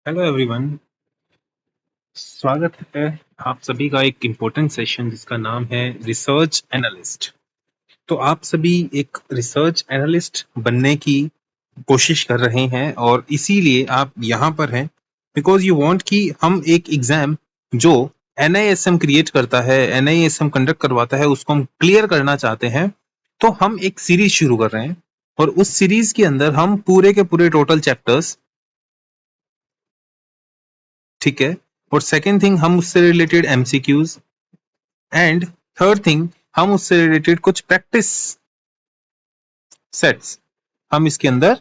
Hello everyone. स्वागत है आप सभी का एक इम्पोर्टेंट सेशन जिसका नाम है रिसर्च एनालिस्ट। तो आप सभी एक रिसर्च एनालिस्ट बनने की कोशिश कर रहे हैं और इसीलिए आप यहाँ पर हैं बिकॉज यू वांट कि हम एक एग्जाम जो NISM क्रिएट करता है, NISM कंडक्ट करवाता है, उसको हम क्लियर करना चाहते हैं। तो हम एक सीरीज शुरू कर रहे हैं और उस सीरीज के अंदर हम पूरे के पूरे टोटल चैप्टर्स, ठीक है, और सेकेंड थिंग हम उससे related MCQs and third thing हम उससे रिलेटेड कुछ प्रैक्टिस सेट्स हम इसके अंदर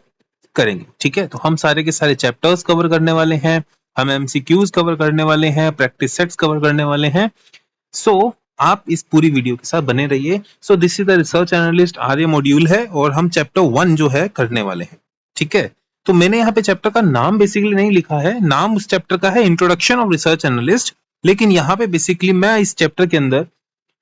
करेंगे। ठीक है, तो हम सारे के सारे चैप्टर्स कवर करने वाले हैं, हम MCQs कवर करने वाले हैं, प्रैक्टिस सेट्स कवर करने वाले हैं। सो आप इस पूरी वीडियो के साथ बने रहिए। So this is the research analyst Arya module है और हम चैप्टर 1 जो है करने वाले हैं। ठीक है, तो मैंने यहाँ पे चैप्टर का नाम बेसिकली नहीं लिखा है, नाम उस चैप्टर का है इंट्रोडक्शन ऑफ रिसर्च एनालिस्ट, लेकिन यहाँ पे बेसिकली मैं इस चैप्टर के अंदर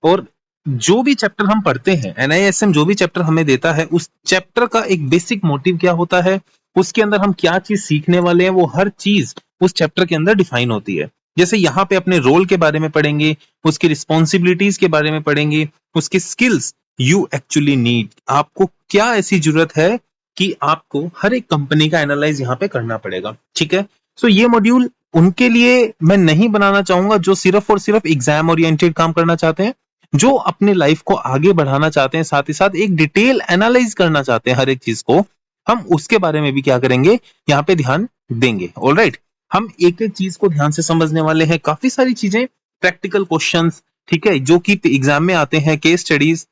और जो भी चैप्टर हम पढ़ते हैं, NISM जो भी चैप्टर हमें देता है, उस चैप्टर का एक बेसिक मोटिव क्या होता है, उसके अंदर हम क्या चीज सीखने वाले हैं, वो हर चीज उस चैप्टर के अंदर डिफाइन होती है। जैसे यहाँ पे अपने रोल के बारे में पढ़ेंगे, उसकी रिस्पॉन्सिबिलिटीज के बारे में पढ़ेंगे, उसके स्किल्स यू एक्चुअली नीड, आपको क्या ऐसी जरूरत है कि आपको हर एक कंपनी का एनालाइज यहाँ पे करना पड़ेगा। ठीक है, सो ये मॉड्यूल उनके लिए मैं नहीं बनाना चाहूंगा जो सिर्फ और सिर्फ एग्जाम ओरिएंटेड काम करना चाहते हैं, जो अपने लाइफ को आगे बढ़ाना चाहते हैं, साथ ही साथ एक डिटेल एनालाइज करना चाहते हैं हर एक चीज को, हम उसके बारे में भी क्या करेंगे, यहाँ पे ध्यान देंगे। ऑलराइट, हम एक एक चीज को ध्यान से समझने वाले हैं, काफी सारी चीजें, प्रैक्टिकल क्वेश्चंस, ठीक है, जो कि एग्जाम में आते हैं, केस स्टडीज,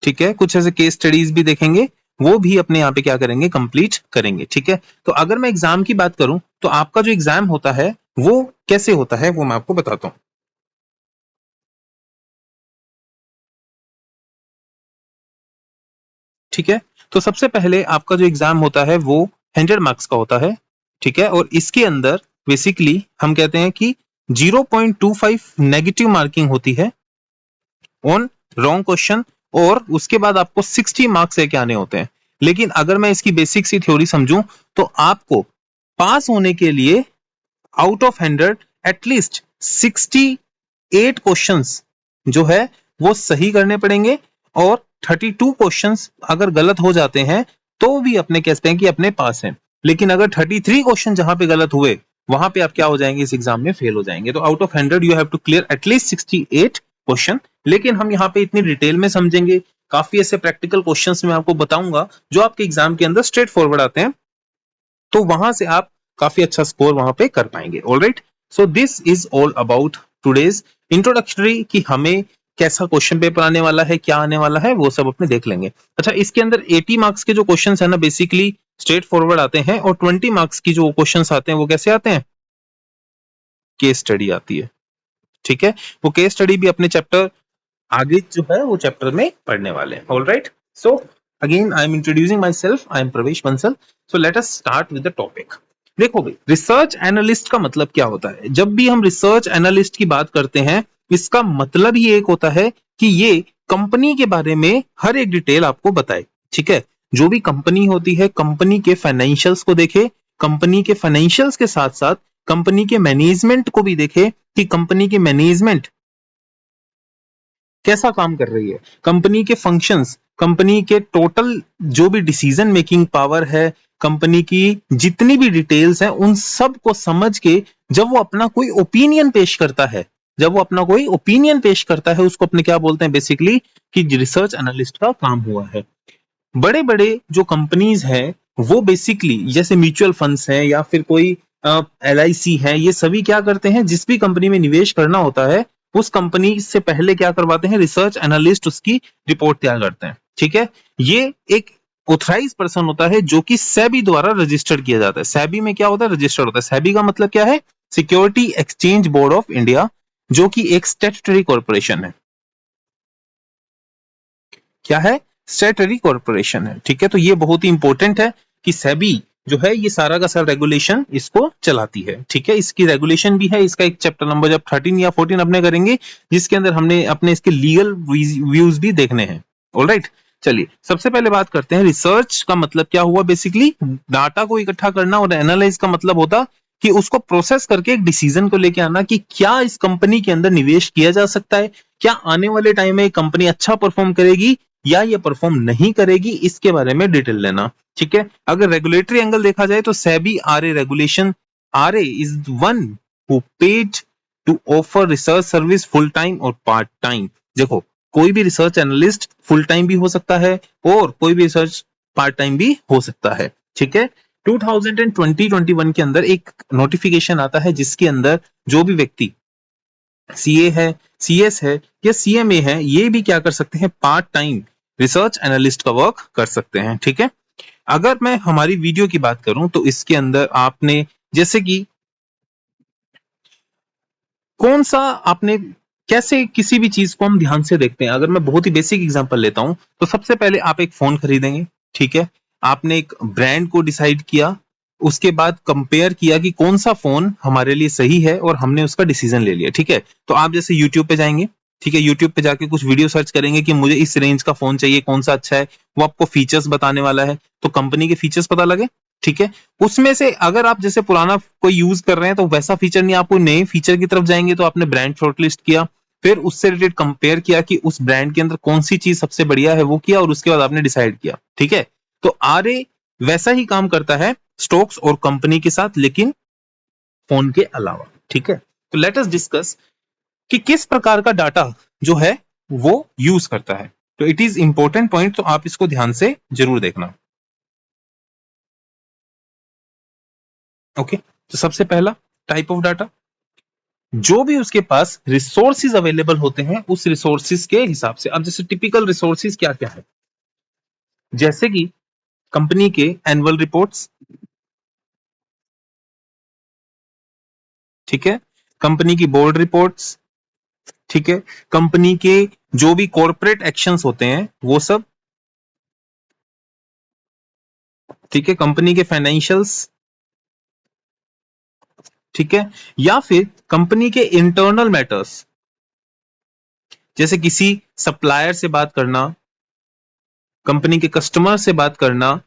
ठीक है, कुछ ऐसे केस स्टडीज भी देखेंगे, वो भी अपने यहाँ पे क्या करेंगे, कंप्लीट करेंगे। ठीक है, तो अगर मैं एग्जाम की बात करूं तो आपका जो एग्जाम होता है वो कैसे होता है वो मैं आपको बताता हूं। ठीक है, तो सबसे पहले आपका जो एग्जाम होता है वो 100 मार्क्स का होता है। ठीक है, और इसके अंदर बेसिकली हम कहते हैं कि 0.25 नेगेटिव मार्किंग होती है ऑन रॉन्ग क्वेश्चन, और उसके बाद आपको 60 मार्क्स लेके आने होते हैं। लेकिन अगर मैं इसकी बेसिक सी थ्योरी समझूं तो आपको पास होने के लिए आउट ऑफ 100 एटलीस्ट 68 क्वेश्चंस जो है वो सही करने पड़ेंगे, और 32 क्वेश्चंस अगर गलत हो जाते हैं तो भी अपने कहते हैं कि अपने पास हैं। लेकिन अगर 33 क्वेश्चन जहां पे गलत हुए वहां पे आप क्या हो जाएंगे, इस एग्जाम में फेल हो जाएंगे। तो out of 100 you have to clear at least 68 question. लेकिन हम यहाँ पे इतनी डिटेल में समझेंगे, काफी ऐसे प्रैक्टिकल क्वेश्चंस मैं आपको बताऊंगा जो आपके एग्जाम के अंदर स्ट्रेट फॉरवर्ड आते हैं, तो वहां से आप काफी अच्छा स्कोर वहां पे कर पाएंगे। Alright, so this is all about today's introductory कि हमें कैसा क्वेश्चन पेपर आने वाला है, क्या आने वाला है, वो सब अपने देख लेंगे। अच्छा, इसके अंदर 80 मार्क्स के जो क्वेश्चन है ना बेसिकली स्ट्रेट फॉरवर्ड आते हैं, और 20 मार्क्स की जो क्वेश्चन आते हैं वो कैसे आते हैं, केस स्टडी आती है। ठीक है, वो केस स्टडी भी अपने चैप्टर आगे जो है वो चैप्टर में पढ़ने वाले हैं। Alright, so again I am introducing myself, I am Pravesh Bansal. So let us start with the topic. देखो भाई, रिसर्च एनालिस्ट का मतलब क्या होता है। जब भी हम रिसर्च एनालिस्ट की बात करते हैं, इसका मतलब ही एक होता है कि ये कंपनी के बारे में हर एक डिटेल आपको बताए। ठीक है, जो भी कंपनी होती है, कंपनी के फाइनेंशियल्स को देखे, कंपनी के फाइनेंशियल्स के साथ साथ कंपनी के मैनेजमेंट को भी देखे कि कंपनी के मैनेजमेंट कैसा काम कर रही है, कंपनी के फंक्शंस, कंपनी के टोटल जो भी डिसीजन मेकिंग पावर है, कंपनी की जितनी भी डिटेल्स हैं, उन सब को समझ के जब वो अपना कोई ओपिनियन पेश करता है, जब वो अपना कोई ओपिनियन पेश करता है, उसको अपने क्या बोलते हैं बेसिकली, कि रिसर्च एनालिस्ट का काम हुआ है। बड़े बड़े जो कंपनीज हैं वो बेसिकली जैसे म्यूचुअल फंड्स हैं या फिर कोई LIC है, ये सभी क्या करते हैं, जिस भी कंपनी में निवेश करना होता है उस कंपनी से पहले क्या करवाते हैं, रिसर्च एनालिस्ट उसकी रिपोर्ट तैयार करते हैं। ठीक है, ये एक ऑथराइज पर्सन होता है जो कि सेबी द्वारा रजिस्टर्ड किया जाता है। सेबी में क्या होता है, रजिस्टर्ड होता है। सेबी का मतलब क्या है, security exchange board of India, जो कि एक स्टैट्यूटरी कॉर्पोरेशन है। क्या है, स्टैट्यूटरी कॉर्पोरेशन है। ठीक है, तो ये बहुत ही इंपॉर्टेंट है कि सेबी जो है ये सारा का सारा रेगुलेशन इसको चलाती है। ठीक है, इसकी रेगुलेशन भी है, इसका एक चैप्टर नंबर जब 13 या 14 अपने करेंगे, जिसके अंदर हमने अपने इसके लीगल व्यूज भी देखने हैं। ऑलराइट, चलिए सबसे पहले बात करते हैं रिसर्च का मतलब क्या हुआ। बेसिकली डाटा को इकट्ठा करना, और एनालाइज का मतलब होता कि उसको प्रोसेस करके एक डिसीजन को लेके आना कि क्या इस कंपनी के अंदर निवेश किया जा सकता है, क्या आने वाले टाइम में कंपनी अच्छा परफॉर्म करेगी या ये परफॉर्म नहीं करेगी, इसके बारे में डिटेल लेना। ठीक है, अगर रेगुलेटरी एंगल देखा जाए तो SEBI RA regulation, RA is one who paid to offer research service full time और पार्ट टाइम। देखो कोई भी रिसर्च एनालिस्ट फुल टाइम भी हो सकता है और कोई भी रिसर्च पार्ट टाइम भी हो सकता है। ठीक है, 2020-21 के अंदर एक नोटिफिकेशन आता है जिसके अंदर जो भी व्यक्ति सीए है, सीएस है या सीएमए है, ये भी क्या कर सकते हैं, पार्ट टाइम रिसर्च एनालिस्ट का वर्क कर सकते हैं। ठीक है, अगर मैं हमारी वीडियो की बात करूं तो इसके अंदर आपने जैसे कि कौन सा आपने कैसे किसी भी चीज को हम ध्यान से देखते हैं। अगर मैं बहुत ही बेसिक एग्जांपल लेता हूं तो सबसे पहले आप एक फोन खरीदेंगे। ठीक है, आपने एक ब्रांड को डिसाइड किया, उसके बाद कंपेयर किया कि कौन सा फोन हमारे लिए सही है और हमने उसका डिसीजन ले लिया। ठीक है, तो आप जैसे यूट्यूब पे जाएंगे, ठीक है, यूट्यूब पे जाके कुछ वीडियो सर्च करेंगे कि मुझे इस रेंज का फोन चाहिए, कौन सा अच्छा है, वो आपको फीचर्स बताने वाला है, तो कंपनी के फीचर्स पता लगे। ठीक है, उसमें से अगर आप जैसे पुराना कोई यूज कर रहे हैं तो वैसा फीचर नहीं, आप कोई नए फीचर की तरफ जाएंगे तो आपने ब्रांड शॉर्टलिस्ट किया, फिर उससे रिलेटेड कंपेयर किया कि उस ब्रांड के अंदर कौन सी चीज सबसे बढ़िया है वो किया, और उसके बाद आपने डिसाइड किया। ठीक है, तो आरए वैसा ही काम करता है स्टॉक्स और कंपनी के साथ, लेकिन फोन के अलावा। ठीक है, तो लेट अस डिस्कस कि किस प्रकार का डाटा जो है वो यूज करता है। तो इट इज इंपॉर्टेंट पॉइंट, तो आप इसको ध्यान से जरूर देखना। ओके, तो सबसे पहला टाइप ऑफ डाटा, जो भी उसके पास रिसोर्सेज अवेलेबल होते हैं उस रिसोर्सेज के हिसाब से। अब जैसे टिपिकल रिसोर्सेज क्या क्या है, जैसे कि कंपनी के एनुअल रिपोर्ट्स, ठीक है, कंपनी की बोर्ड रिपोर्ट्स, ठीक है, कंपनी के जो भी कॉर्पोरेट एक्शंस होते हैं वो सब, ठीक है, कंपनी के फाइनेंशियल्स, ठीक है, या फिर कंपनी के इंटरनल मैटर्स, जैसे किसी सप्लायर से बात करना, कंपनी के कस्टमर से बात करना,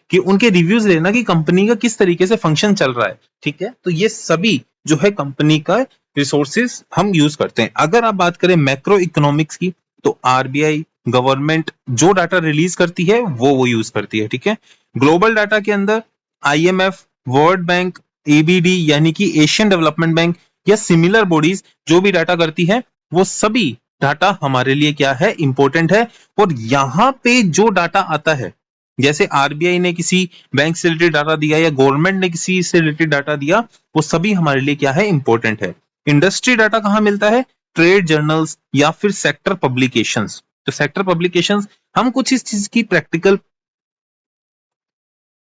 कि उनके रिव्यूज लेना कि कंपनी का किस तरीके से फंक्शन चल रहा है। ठीक है, तो ये सभी जो है कंपनी का रिसोर्सेज हम यूज करते हैं। अगर आप बात करें मैक्रो इकोनॉमिक्स की तो आरबीआई, गवर्नमेंट जो डाटा रिलीज करती है वो यूज करती है। ठीक है, ग्लोबल डाटा के अंदर आईएमएफ, वर्ल्ड बैंक, एबीडी यानी कि एशियन डेवलपमेंट बैंक या सिमिलर बॉडीज जो भी डाटा करती है वो सभी डाटा हमारे लिए क्या है, इंपॉर्टेंट है। और यहां पे जो डाटा आता है, जैसे आरबीआई ने किसी बैंक से रिलेटेड डाटा दिया या गवर्नमेंट ने किसी से रिलेटेड डाटा दिया, वो सभी हमारे लिए क्या है, इंपॉर्टेंट है। इंडस्ट्री डाटा कहां मिलता है, ट्रेड जर्नल्स या फिर सेक्टर पब्लिकेशंस। तो सेक्टर पब्लिकेशंस हम कुछ इस चीज की प्रैक्टिकल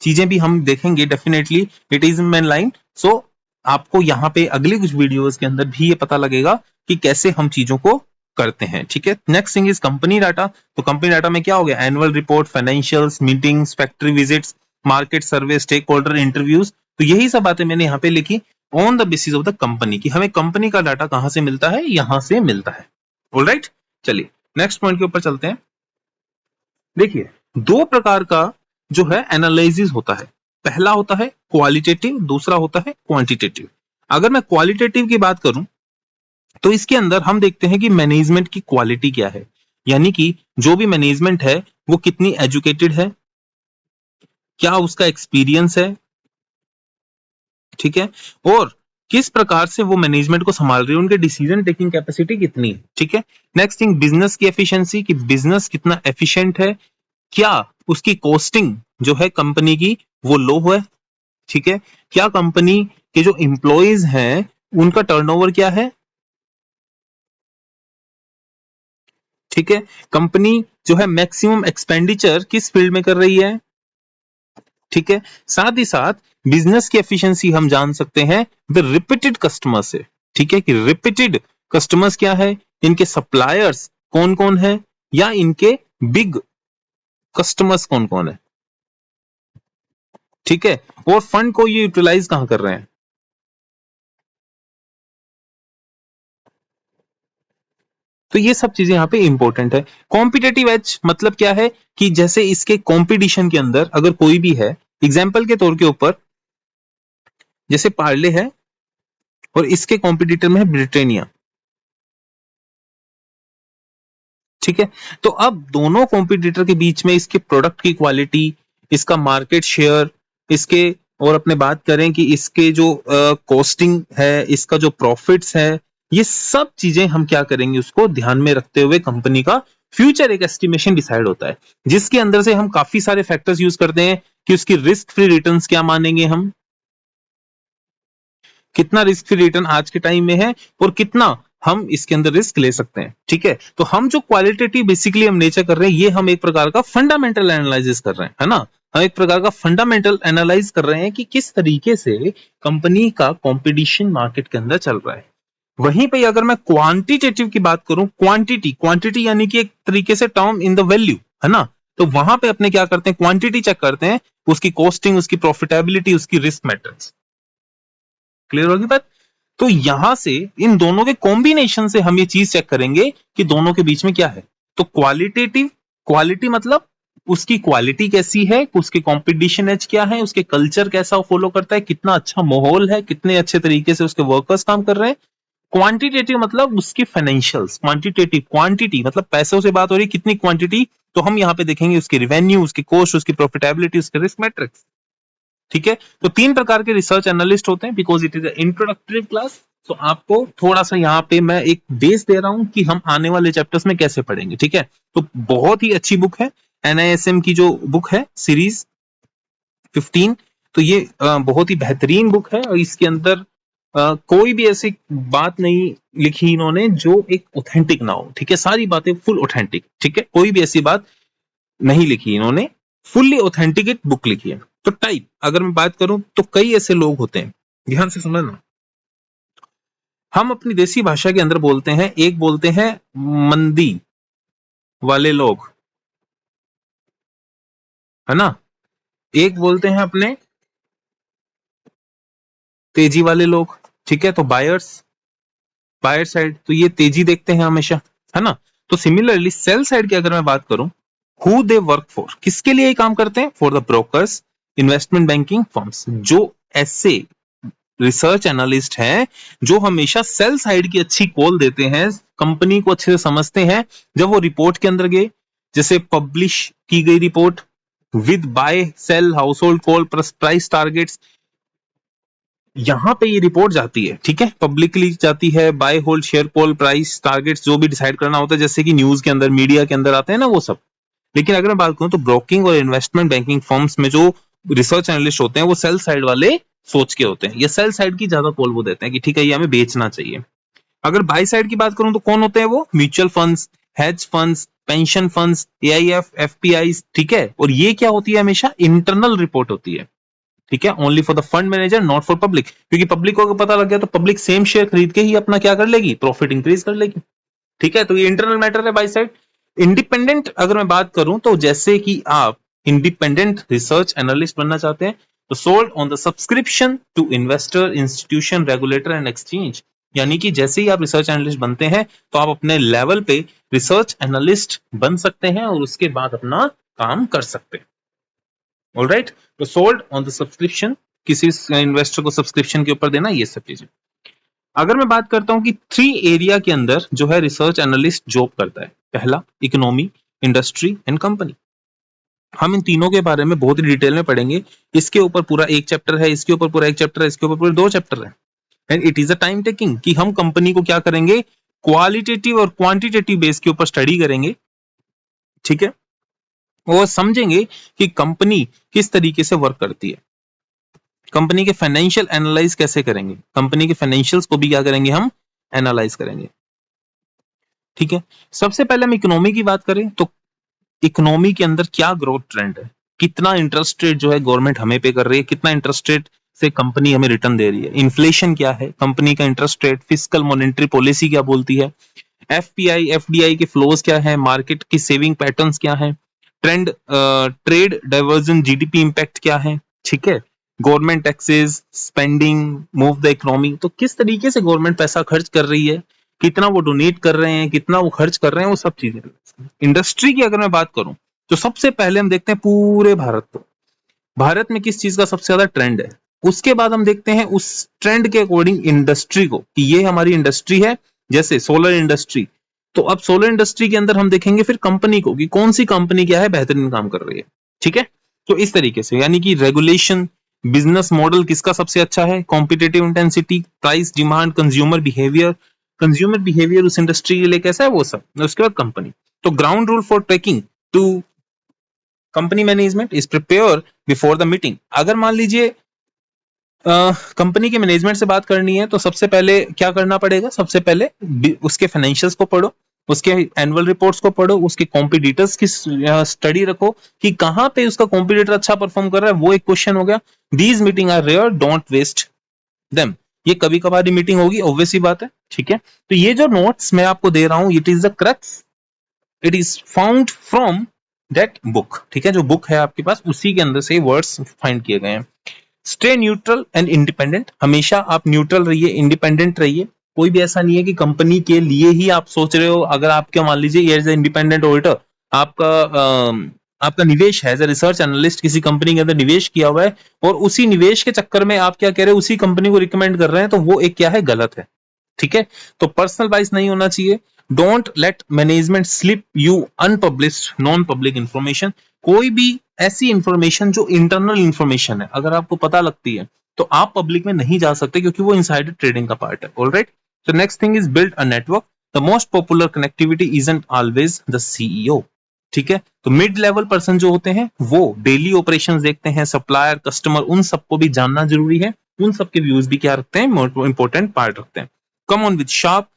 चीजें भी हम देखेंगे definitely, it is main line. So आपको यहाँ पे अगले कुछ वीडियोस के अंदर भी ये पता लगेगा कि कैसे हम चीजों को करते हैं। ठीक है, next thing is company data. तो कंपनी डाटा में क्या हो गया, annual report, financials, meetings, factory visits, market survey, stakeholder interviews. तो यही सब बातें मैंने यहाँ पे लिखी on the basis of the company की हमें कंपनी का डाटा कहां से मिलता है, यहां से मिलता है। ऑलराइट, चलिए नेक्स्ट पॉइंट के ऊपर चलते हैं। देखिए दो प्रकार का जो है एनालिसिस होता है, पहला होता है क्वालिटेटिव, दूसरा होता है क्वांटिटेटिव। अगर मैं क्वालिटेटिव की बात करूं तो इसके अंदर हम देखते हैं कि मैनेजमेंट की क्वालिटी क्या है, यानी कि जो भी मैनेजमेंट है वो कितनी एजुकेटेड है, क्या उसका एक्सपीरियंस है, ठीक है, और किस प्रकार से वो मैनेजमेंट को संभाल रही है, उनके डिसीजन टेकिंग कैपेसिटी कितनी है। ठीक है, नेक्स्ट थिंग बिजनेस की एफिशिएंसी, कि बिजनेस कितना एफिशिएंट है, क्या उसकी कॉस्टिंग जो है कंपनी की वो लो है, ठीक है, क्या कंपनी के जो एम्प्लॉइज हैं उनका टर्नओवर क्या है, ठीक है, कंपनी जो है मैक्सिमम एक्सपेंडिचर किस फील्ड में कर रही है, ठीक है, साथ ही साथ बिजनेस की एफिशिएंसी हम जान सकते हैं द रिपीटेड कस्टमर से। ठीक है, कि रिपीटेड कस्टमर्स क्या है, इनके सप्लायर्स कौन कौन है या इनके बिग कस्टमर्स कौन कौन है, ठीक है, और फंड को ये यूटिलाइज कहां कर रहे हैं। तो ये सब चीजें यहाँ पे इंपॉर्टेंट है। कॉम्पिटेटिव एज मतलब क्या है कि जैसे इसके कंपटीशन के अंदर अगर कोई भी है, एग्जाम्पल के तौर के ऊपर जैसे पार्ले है और इसके कॉम्पिटिटर में है ब्रिटानिया, ठीक है। तो अब दोनों कॉम्पिटिटर के बीच में इसके प्रोडक्ट की क्वालिटी, इसका मार्केट शेयर, इसके और अपने बात करें कि इसके जो कॉस्टिंग है, इसका जो प्रॉफिट्स है, ये सब चीजें हम क्या करेंगे उसको ध्यान में रखते हुए कंपनी का फ्यूचर एक एस्टिमेशन डिसाइड होता है, जिसके अंदर से हम काफी सारे फैक्टर्स यूज करते हैं कि उसकी रिस्क फ्री रिटर्न्स क्या मानेंगे हम, कितना रिस्क फ्री रिटर्न आज के टाइम में है और कितना हम इसके अंदर रिस्क ले सकते हैं, ठीक है। तो हम जो क्वालिटेटिव बेसिकली हम नेचर कर रहे हैं, ये हम एक प्रकार का फंडामेंटल एनालिसिस कर रहे हैं, है ना। हम एक प्रकार का फंडामेंटल एनालाइज कर रहे हैं कि किस तरीके से कंपनी का कंपटीशन मार्केट के अंदर चल रहा है। वहीं पे अगर मैं क्वांटिटेटिव की बात करूं, क्वांटिटी क्वांटिटी यानी कि एक तरीके से टर्म इन द वैल्यू, है ना। तो वहां पे अपने क्या करते हैं, क्वांटिटी चेक करते हैं, उसकी कॉस्टिंग, उसकी प्रॉफिटेबिलिटी, उसकी रिस्क मैट्रिक्स। क्लियर होगी बात। तो यहां से इन दोनों के कॉम्बिनेशन से हम ये चीज चेक करेंगे कि दोनों के बीच में क्या है। तो क्वालिटेटिव, क्वालिटी मतलब उसकी क्वालिटी कैसी है, उसके कंपटीशन एज क्या है, उसके कल्चर कैसा फॉलो करता है, कितना अच्छा माहौल है, कितने अच्छे तरीके से उसके वर्कर्स काम कर रहे हैं। क्वांटिटेटिव मतलब उसकी फाइनेंशियल्स, क्वांटिटेटिव क्वांटिटी मतलब पैसों से बात हो रही है, कितनी क्वांटिटी, तो हम यहां पे देखेंगे उसकी रेवेन्यू, उसकी कॉस्ट, उसकी प्रॉफिटेबिलिटी, उसके रिस्क मैट्रिक्स, ठीक है। तो तीन प्रकार के रिसर्च एनालिस्ट होते हैं, because it is introductory class. तो आपको थोड़ा सा यहाँ पे मैं एक बेस दे रहा हूं कि हम आने वाले चैप्टर्स में कैसे पढ़ेंगे, ठीक है। तो बहुत ही अच्छी बुक है, NISM की जो बुक है सीरीज 15, तो ये बहुत ही बेहतरीन बुक है और इसके अंदर कोई भी ऐसी बात नहीं लिखी इन्होंने जो एक ऑथेंटिक ना हो, ठीक है। सारी बातें फुल ऑथेंटिक, ठीक है, कोई भी ऐसी बात नहीं लिखी इन्होंने, फुल्ली ऑथेंटिकेट बुक लिखी है। तो टाइप अगर मैं बात करूं तो कई ऐसे लोग होते हैं, ध्यान से समझना। हम अपनी देसी भाषा के अंदर बोलते हैं, एक बोलते हैं मंदी वाले लोग, है ना, एक बोलते हैं अपने तेजी वाले लोग, ठीक है। तो बायर्स, बायर साइड, तो ये तेजी देखते हैं हमेशा, है ना। तो सिमिलरली सेल साइड की अगर मैं बात करूं, हु दे वर्क फॉर, किसके लिए काम करते हैं, for the brokers, investment banking firms, जो ऐसे रिसर्च एनालिस्ट हैं जो हमेशा सेल साइड की अच्छी कॉल देते हैं, कंपनी को अच्छे से समझते हैं। जब वो रिपोर्ट के अंदर गए, जैसे पब्लिश की गई report with buy sell house hold call price targets, यहां पे ये रिपोर्ट जाती है, ठीक है, पब्लिकली जाती है, buy hold share call price targets जो भी डिसाइड करना होता है, जैसे कि न्यूज के अंदर, मीडिया के अंदर आते हैं ना वो सब। लेकिन अगर मैं बात करूं तो ब्रोकिंग और इन्वेस्टमेंट बैंकिंग फर्म्स में जो रिसर्च एनालिस्ट होते हैं वो सेल साइड वाले सोच के होते हैं, ये सेल साइड की ज्यादा कॉल वो देते हैं कि ठीक है ये हमें बेचना चाहिए। अगर बाय साइड की बात करूं तो कौन होते हैं वो, mutual funds, hedge funds, pension funds, AIF, FPI, ठीक है। और ये क्या होती है, हमेशा इंटरनल रिपोर्ट होती है, ठीक है, only for the fund manager, not for public, क्योंकि पब्लिक को अगर पता लग गया तो पब्लिक सेम शेयर खरीद के ही अपना क्या कर लेगी, प्रॉफिट इंक्रीज कर लेगी, ठीक है। तो ये इंटरनल मैटर है बाय साइड। इंडिपेंडेंट अगर मैं बात करूं तो जैसे कि आप इंडिपेंडेंट रिसर्च एनालिस्ट बनना चाहते हैं तो sold on the subscription to investor, institution, regulator and exchange, यानी कि जैसे ही आप रिसर्च एनालिस्ट बनते हैं तो आप अपने लेवल पे रिसर्च एनालिस्ट बन सकते हैं और उसके बाद अपना काम कर सकते हैं। ऑलराइट, तो सोल्ड ऑन द सब्सक्रिप्शन, किसी इन्वेस्टर को सब्सक्रिप्शन के ऊपर देना, ये सब चीजें। अगर मैं बात करता हूं कि 3 एरिया के अंदर जो है रिसर्च एनालिस्ट जॉब करता है, पहला इकोनॉमी, इंडस्ट्री एंड कंपनी। हम इन तीनों के बारे में बहुत ही डिटेल में पढ़ेंगे, इसके ऊपर पूरा एक चैप्टर है, इसके ऊपर पूरा एक चैप्टर है, इसके ऊपर पूरे 2 चैप्टर है। And it is a time taking कि हम कंपनी को क्या करेंगे, क्वालिटेटिव और क्वांटिटेटिव बेस के ऊपर स्टडी करेंगे, ठीक है, और समझेंगे कि कंपनी किस तरीके से वर्क करती है, कंपनी के फाइनेंशियल एनालाइज कैसे करेंगे, कंपनी के फाइनेंशियल्स को भी क्या करेंगे, हम एनालाइज करेंगे, ठीक है। सबसे पहले हम इकोनॉमी की बात करें तो इकोनॉमी के अंदर क्या ग्रोथ ट्रेंड है, कितना इंटरेस्ट रेट जो है गवर्नमेंट हमें पे कर रही है, कितना इंटरेस्ट रेट से कंपनी हमें रिटर्न दे रही है, इन्फ्लेशन क्या है, कंपनी का interest rate, fiscal monetary policy क्या बोलती है, FPI FDI के फ्लोज क्या है, मार्केट की सेविंग पैटर्न्स क्या है, trend trade diversion GDP impact क्या है, ठीक है, government taxes, spending, move the economy, तो किस तरीके से गवर्नमेंट पैसा खर्च कर रही है, कितना वो डोनेट कर रहे हैं, कितना वो खर्च कर रहे हैं, वो सब चीजें। इंडस्ट्री की अगर मैं बात करूं तो सबसे पहले हम देखते हैं पूरे भारत को, भारत में किस चीज का सबसे ज्यादा ट्रेंड है। उसके बाद हम देखते हैं उस ट्रेंड के अकॉर्डिंग इंडस्ट्री को कि ये हमारी इंडस्ट्री है, जैसे सोलर इंडस्ट्री। तो अब सोलर इंडस्ट्री के अंदर हम देखेंगे फिर कंपनी को कि कौन सी कंपनी क्या है बेहतरीन काम कर रही है, ठीक है। तो इस तरीके से यानी कि रेगुलेशन, बिजनेस मॉडल किसका सबसे अच्छा है, competitive intensity, price, demand, consumer behaviour उस इंडस्ट्री के लिए कैसा है, वो सब। उसके बाद कंपनी। तो ground rule for tracking to company management is prepare before the meeting. अगर मान लीजिए कंपनी के मैनेजमेंट से बात करनी है तो सबसे पहले क्या करना पड़ेगा, सबसे पहले उसके फाइनेंशियल्स को पढ़ो, उसके एनुअल रिपोर्ट्स को पढ़ो, उसके कॉम्पिटिटर्स की स्टडी रखो कि कहां पे उसका कॉम्पिटिटर अच्छा परफॉर्म कर रहा है, वो एक क्वेश्चन हो गया। These meeting are rare, don't waste them. ये कभी कभार मीटिंग होगी, ऑब्वियस ही बात है, ठीक है। तो ये जो नोट्स मैं आपको दे रहा हूं, it is the crux, it is found from that book, ठीक है। जो बुक है आपके पास उसी के अंदर से वर्ड्स फाइंड किए गए हैं। स्टे न्यूट्रल एंड इंडिपेंडेंट, हमेशा आप न्यूट्रल रहिए, इंडिपेंडेंट रहिए। कोई भी ऐसा नहीं है कि कंपनी के लिए ही आप सोच रहे हो। अगर आप क्या मान लीजिए एज ए इंडिपेंडेंट ऑडिटर आपका निवेश है, एज ए रिसर्च एनालिस्ट किसी कंपनी के अंदर निवेश किया हुआ है और उसी निवेश के चक्कर में आप क्या कह रहे हो, उसी कंपनी को रिकमेंड कर रहे हैं, तो वो एक क्या है, गलत है, ठीक है। तो पर्सनल बाइस नहीं होना चाहिए। Don't let management slip you unpublished non public information. कोई भी ऐसी इंफॉर्मेशन जो इंटरनल इंफॉर्मेशन है, अगर आपको पता लगती है तो आप पब्लिक में नहीं जा सकते, क्योंकि वो इनसाइडर ट्रेडिंग का पार्ट है। Alright. So next thing is build a network. The most popular connectivity isn't always the CEO, ठीक है। तो मिड लेवल पर्सन जो होते हैं वो डेली ऑपरेशंस देखते हैं, सप्लायर, कस्टमर, उन सबको भी जानना जरूरी है, उन सबके व्यूज भी क्या रखते हैं, इंपॉर्टेंट पार्ट रखते हैं। Come on with sharp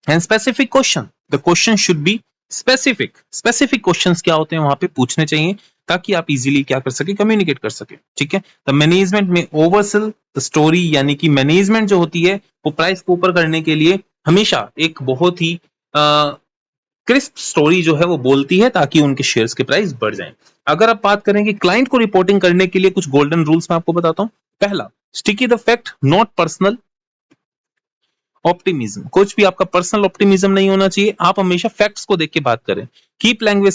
and specific question. The question should be specific. Specific questions क्या होते हैं वहां पे पूछने चाहिए, ताकि आप इजीली क्या कर सके, कम्युनिकेट कर सके, ठीक है। द मैनेजमेंट में ओवरसेल द स्टोरी, यानी कि मैनेजमेंट जो होती है वो प्राइस को ऊपर करने के लिए हमेशा एक बहुत ही क्रिस्प स्टोरी जो है वो बोलती है, ताकि उनके शेयर्स के प्राइस बढ़ जाएं। अगर आप बात करें कि क्लाइंट को रिपोर्टिंग करने के लिए कुछ गोल्डन रूल्स मैं आपको बताता हूं। पहला, sticky the fact not personal optimism. कुछ भी आपका पर्सनल ऑप्टिमिज्म नहीं होना चाहिए, आप हमेशा फैक्ट्स को देख के बात करें। कीप लैंग्वेज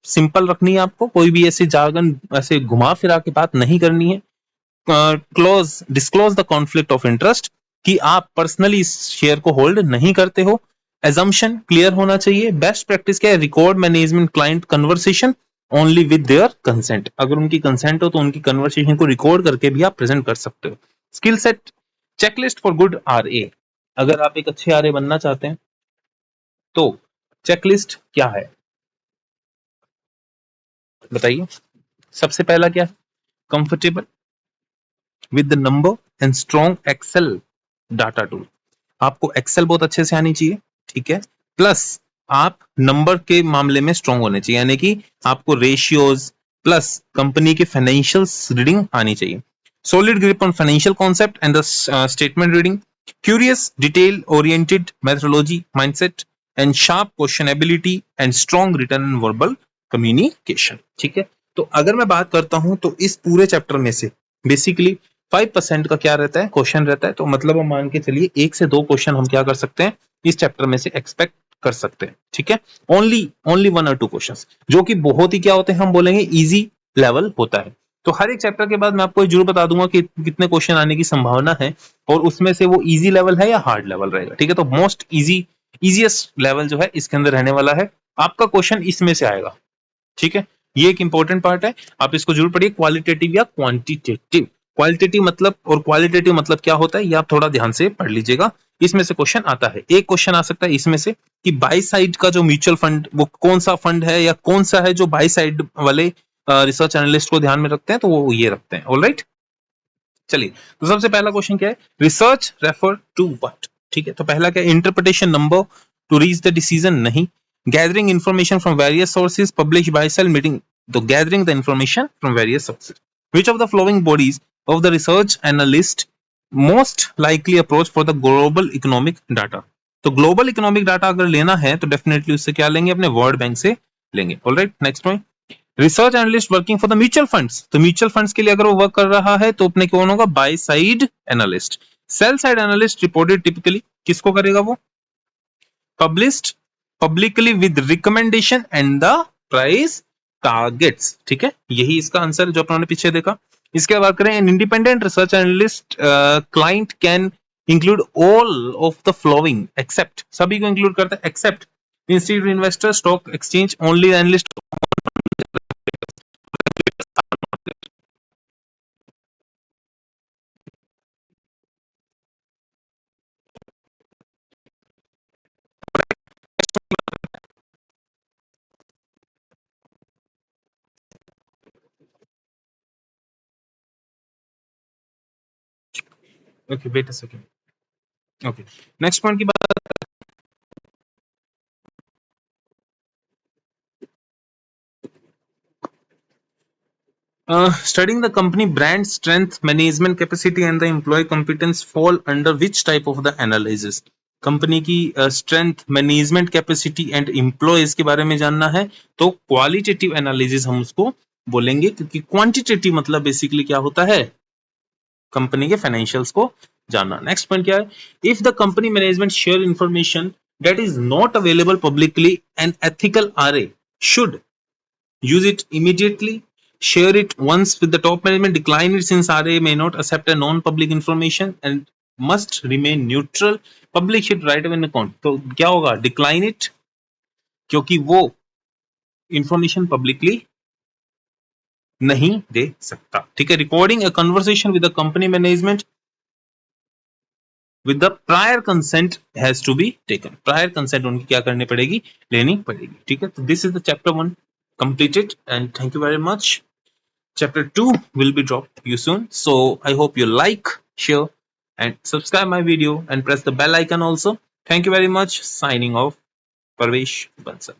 सिंपल रखनी है आपको, कोई भी ऐसे जार्गन ऐसे घुमा फिरा के बात नहीं करनी है। Disclose the conflict of interest, कि आप पर्सनली इस शेयर को होल्ड नहीं करते हो। एजम्पशन क्लियर होना चाहिए। बेस्ट प्रैक्टिस क्या है, record management client conversation only with their consent. अगर उनकी कंसेंट हो तो उनकी कन्वर्सेशन को रिकॉर्ड करके भी आप प्रेजेंट कर सकते हो। Skill set checklist for good RA. अगर आप एक अच्छे आरए बनना चाहते हैं तो चेकलिस्ट क्या है बताइए। सबसे पहला क्या है, comfortable with the number and strong Excel data tool. आपको एक्सेल बहुत अच्छे से आनी चाहिए, ठीक है। प्लस आप नंबर के मामले में स्ट्रॉन्ग होने चाहिए, यानी कि आपको रेशियोज प्लस कंपनी के फाइनेंशियल्स रीडिंग आनी चाहिए। Solid grip on financial concept and the statement reading. Curious detail oriented methodology mindset and sharp questionability and strong written and verbal communication, ठीक है। तो अगर मैं बात करता हूं तो इस पूरे चैप्टर में से बेसिकली 5% का क्या रहता है, क्वेश्चन रहता है। तो मतलब हम मान के चलिए 1 से 2 क्वेश्चन हम क्या कर सकते हैं इस चैप्टर में से एक्सपेक्ट कर सकते हैं, ठीक है। ओनली 1 और 2 क्वेश्चंस, जो कि बहुत ही क्या होते हैं, हम बोलेंगे इजी लेवल होता है। तो हर एक चैप्टर के बाद मैं आपको जरूर बता दूंगा कि कितने क्वेश्चन आने की संभावना है और उसमें से वो इजी लेवल है या हार्ड लेवल रहेगा, ठीक है। तो मोस्ट इजीएस्ट लेवल जो है इसके अंदर रहने वाला है, आपका क्वेश्चन इसमें से आएगा, ठीक है। ये एक इंपॉर्टेंट पार्ट है, आप इसको जरूर पढ़िए। क्वालिटेटिव या क्वांटिटेटिव, क्वालिटेटिव मतलब और क्वालिटेटिव मतलब क्या होता है, ये आप थोड़ा ध्यान से पढ़ लीजिएगा। इसमें से क्वेश्चन आता है, एक क्वेश्चन आ सकता है इसमें से कि बाई साइड का जो म्यूचुअल फंड वो कौन सा फंड है या कौन सा है जो बाई साइड वाले रिसर्च एनालिस्ट को ध्यान में रखते हैं, तो वो ये रखते हैं। ऑलराइट, चलिए। तो सबसे पहला क्वेश्चन क्या है, रिसर्च रेफर टू व्हाट, ठीक है। तो पहला क्या, interpretation number two reach the decision, नहीं। Gathering information from various sources publish by sell meeting, तो gathering the information from various sources. Which of the following bodies of the research analyst most likely approach for the global economic data. तो global economic data अगर लेना है तो definitely उससे क्या लेंगे, अपने वर्ल्ड बैंक से लेंगे। Alright, next point, research analyst working for the mutual funds. तो म्यूचुअल फंड्स के लिए अगर वो वर्क कर रहा है तो अपने कौन होगा, by side analyst. Sell side analyst reported typically किसको करेगा वो? Published publicly with recommendation and the price targets. ठीक है, यही इसका आंसर जो अपने पीछे देखा। इसके बाद करें, an independent research analyst client can include all of the following except, सभी को इंक्लूड करता है except institute investor stock exchange only analyst. Okay wait a second. Okay, next point की बात, studying the company brand strength, management capacity and the employee competence fall under which type of the analysis? Company की strength, management capacity and employees के बारे में जानना है तो qualitative analysis हम उसको बोलेंगे, क्योंकि क्वांटिटेटिव मतलब बेसिकली क्या होता है? कंपनी के फाइनेंशियल्स को जानना। नेक्स्ट पॉइंट क्या है? If the company management share information that is not available publicly and ethical RA should use it immediately, share it once with the top management, decline it since RA may not accept a non-public information and must remain neutral, publish it right away in account। तो क्या होगा? decline it, क्योंकि वो information publicly नहीं दे सकता। ठीक है, recording a conversation with the company management with the prior consent has to be taken, prior consent उनकी क्या करनी पड़ेगी? लेनी पड़ेगी। ठीक है, तो this is the chapter 1 completed and thank you very much। Chapter 2 will be dropped you soon. So I hope you like, share and subscribe my video and press the bell icon also. Thank you very much. Signing off, Parvesh Bansal।